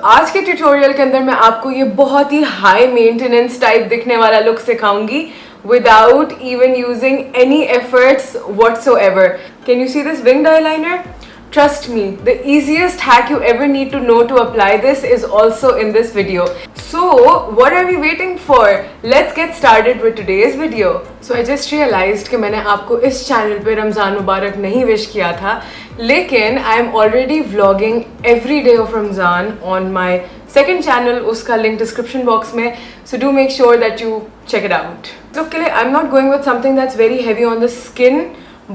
आज के ट्यूटोरियल के अंदर मैं आपको ये बहुत ही हाई मेंटेनेंस टाइप दिखने वाला look सिखाऊंगी without even using any efforts whatsoever. Can you see this winged eyeliner? Trust me, the easiest hack you ever need to know to apply this is also in this video. So, what are we waiting for? Let's get started with today's video. So, I just realized कि मैंने आपको इस channel पे रमज़ान मुबारक नहीं wish किया था, लेकिन I am already vlogging every day of Ramzan on my second channel, उसका link description box में. So do make sure that you check it out. Look के लिए I'm not going with something that's very heavy on the skin,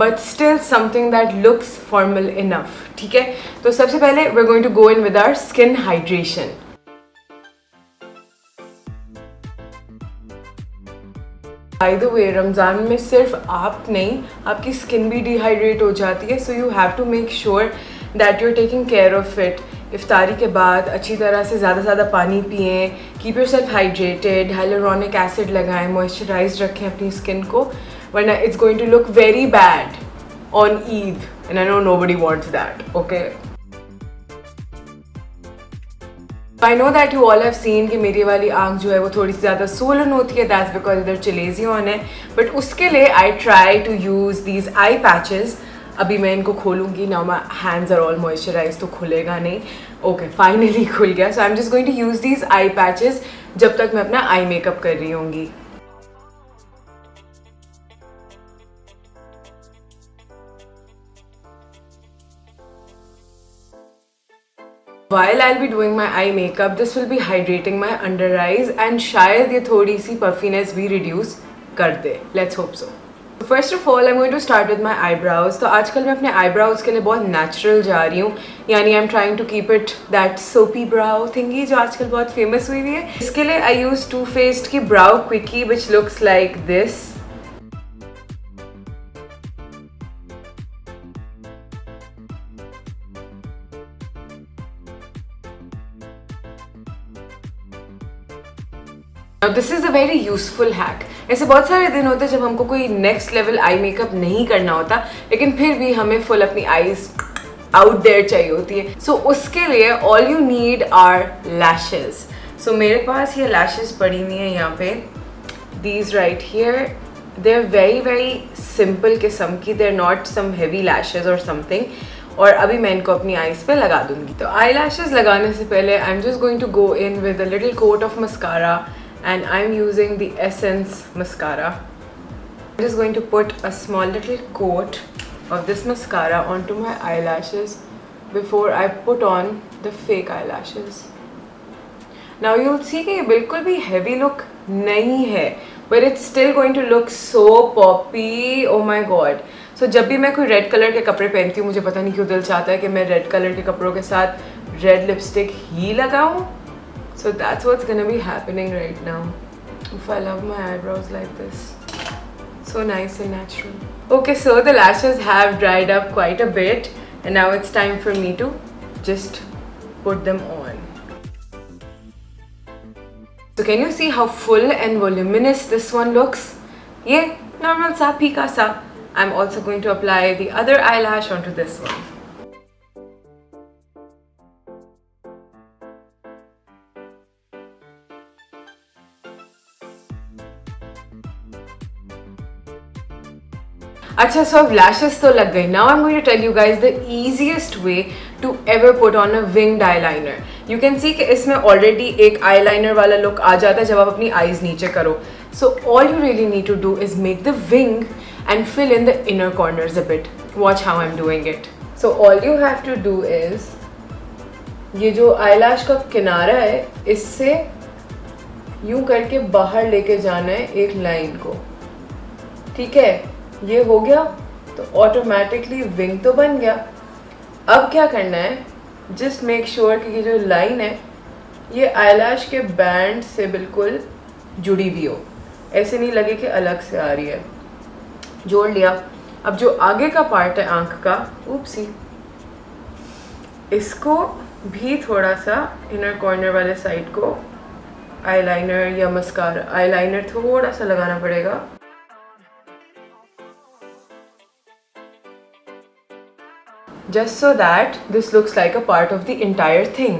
but still something that looks formal enough. ठीक है? तो सबसे पहले we're going to go in with our skin hydration. By the way, Ramzan में सिर्फ आप नहीं, आपकी स्किन भी डिहाइड्रेट हो जाती है, so you have to make sure that you're taking care of it. इफ्तारी के बाद अच्छी तरह से ज़्यादा पानी पिएं, keep your self hydrated, hyaluronic acid लगाएं, मॉइस्चराइज रखें अपनी स्किन को, वरना it's going to look very bad on Eid and I know nobody wants that. Okay, I know that you all have seen कि मेरी वाली आँख जो है वो थोड़ी सी ज़्यादा सोलन होती है, that's because इधर चिलेज़ी ऑन है, बट उसके लिए I try to use these eye patches. अभी मैं इनको खोलूँगी. Now my hands are all moisturized, तो खुलेगा नहीं. Okay, finally खुल गया. So I'm just going to use these eye patches जब तक मैं अपना आई मेकअप कर रही होंगी. While I'll be doing my eye makeup, this will be hydrating my under eyes and शायद ये थोड़ी सी puffiness भी reduce कर दे. Let's hope so. First of all, I'm going to start with my eyebrows. तो आजकल मैं अपने eyebrows के लिए बहुत natural जा रही हूँ, यानी I'm trying to keep it that soapy brow thingy जो आजकल बहुत famous हुई है. इसके लिए I use Too Faced की brow quickie which looks like this. This is a very useful hack. ऐसे बहुत सारे दिन होते हैं जब हमको कोई नेक्स्ट लेवल आई मेकअप नहीं करना होता, लेकिन फिर भी हमें फुल अपनी आईज आउट देयर चाहिए होती है. सो उसके लिए all you need are lashes. So मेरे पास ये लैशेस पड़ी हुई हैं यहाँ पे, these right here. They are very simple किस्म की, they are not some heavy lashes और समथिंग. और अभी मैं इनको अपनी आईज पे लगा दूंगी. तो आई लैशेस लगाने से पहले I am just going to go in with a little coat of mascara. And I'm using the Essence mascara. I'm just going to put a small little coat of this mascara onto my eyelashes before I put on the fake eyelashes. Now you'll see कि ये बिल्कुल भी heavy look नहीं है, but it's still going to look so poppy. Oh my god. So जब भी मैं कोई red color के कपड़े पहनती हूँ, मुझे पता नहीं क्यों दिल चाहता है कि मैं red color के कपड़ों के साथ red lipstick ही लगाऊँ. So that's what's gonna be happening right now. If I love my eyebrows like this. So nice and natural. Okay, so the lashes have dried up quite a bit and now it's time for me to just put them on. So can you see how full and voluminous this one looks? Yeah, normal sa, pika sa. I'm also going to apply the other eyelash onto this one. अच्छा, so अब lashes तो लग गई. Now I'm going to tell you guys the easiest way to ever put on a winged eyeliner. You can see कि इसमें already एक eyeliner वाला look आ जाता है जब आप अपनी eyes नीचे करो. So all you really need to do is make the wing and fill in the inner corners a bit. Watch how I'm doing it. So all you have to do is ये जो eyelash का किनारा है इससे यूं करके बाहर लेके जाना है एक लाइन को. ठीक है, ये हो गया तो ऑटोमेटिकली विंग तो बन गया. अब क्या करना है, जस्ट मेक श्योर कि ये जो लाइन है ये आईलैश के बैंड से बिल्कुल जुड़ी हुई हो, ऐसे नहीं लगे कि अलग से आ रही है. जोड़ लिया. अब जो आगे का पार्ट है आंख का, ऊप्सी, इसको भी थोड़ा सा इनर कॉर्नर वाले साइड को आईलाइनर या मस्कारा, आईलाइनर थोड़ा सा लगाना पड़ेगा. just so that this looks like a part of the entire thing.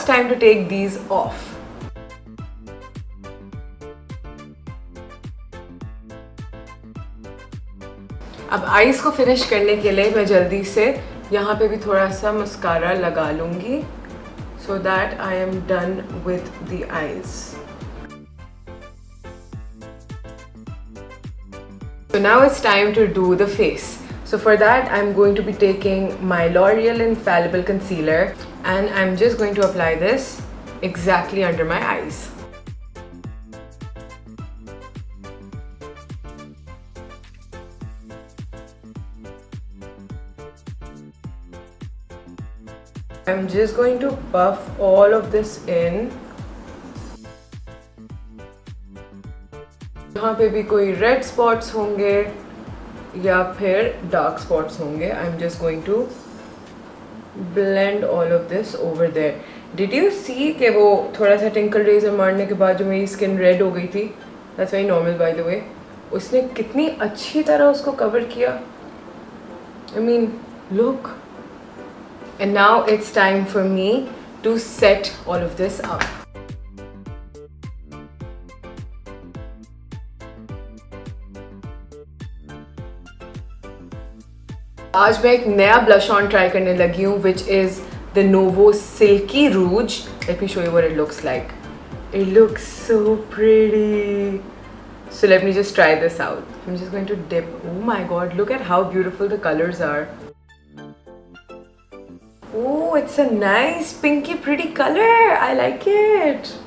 it's time to take these off. अब आईज को फिनिश करने के लिए मैं जल्दी से यहाँ पे भी थोड़ा सा मस्कारा लगा लूँगी so that I am done with the eyes. So now it's time to do the face. So for that I'm going to be taking my L'Oreal Infallible Concealer and I'm just going to apply this exactly under my eyes. I'm just going to buff all of this in. यहाँ पे भी कोई red spots होंगे या फिर dark spots होंगे. I'm just going to blend all of this over there. Did you see कि वो थोड़ा सा टिंकल रेजर मारने के बाद जो मेरी स्किन रेड हो गई थी? That's very normal by the way. उसने कितनी अच्छी तरह उसको कवर किया. I mean, look. And now it's time for me to set all of this up. आज मैं एक नया blush on try करने लगी हूँ, which is the Novo Silky Rouge. Let me show you what it looks like. It looks so pretty. So let me just try this out. I'm just going to dip. Oh my god, look at how beautiful the colors are. Oh, it's a nice pinky pretty color. I like it.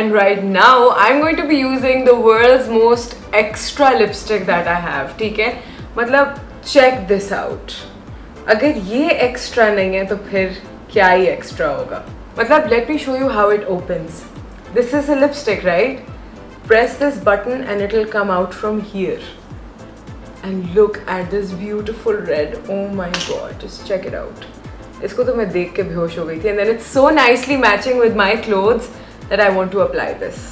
And right now I'm going to be using the world's most extra lipstick that I have. ठीक है? मतलब check this out. अगर ये extra नहीं है तो फिर क्या ही extra होगा? मतलब let me show you how it opens. This is a lipstick, right? Press this button and it will come out from here. And look at this beautiful red. Oh my god, just check it out. इसको तो मैं देख के बेहोश हो गई थी. And then it's so nicely matching with my clothes that I want to apply this.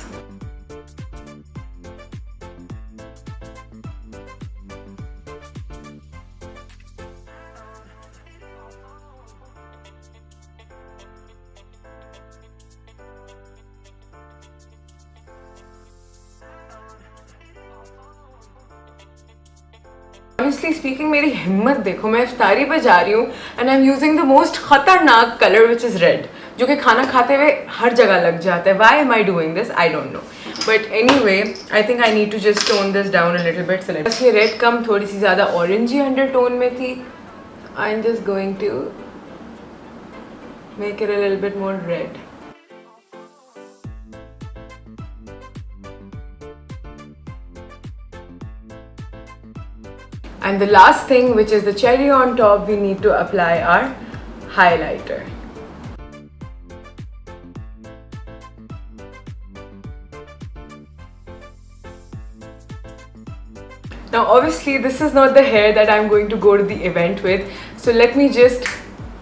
Honestly speaking, मेरी हिम्मत देखो. मैं इफ्तारी पे जा रही हूँ and I'm using the most खतरनाक color which is red, जो कि खाना खाते हुए हर जगह लग जाता है. Why am I doing this? I don't know. But anyway, I think I need to just tone this down a little bit. So let's ये red कम थोड़ी सी ज़्यादा orangey undertone में थी. I'm just going to make it a little bit more red. And the last thing, which is the cherry on top, we need to apply our highlighter. Now obviously this is not the hair that I'm going to go to the event with, so let me just,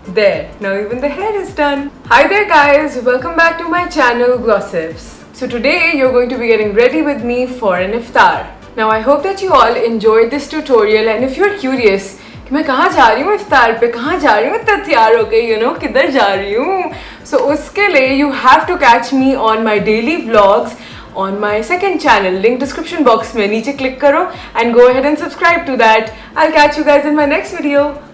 there, now even the hair is done. Hi there guys, welcome back to my channel Glossips. So today you're going to be getting ready with me for an iftar. Now I hope that you all enjoyed this tutorial, and if you're curious कि मैं कहाँ जा रही हूँ इफ्तार पे, कहाँ जा रही हूँ इतना तैयार होके, you know, किधर जा रही हूँ, so उसके लिए you have to catch me on my daily vlogs on my second channel. Link description box में नीचे click करो and go ahead and subscribe to that. I'll catch you guys in my next video.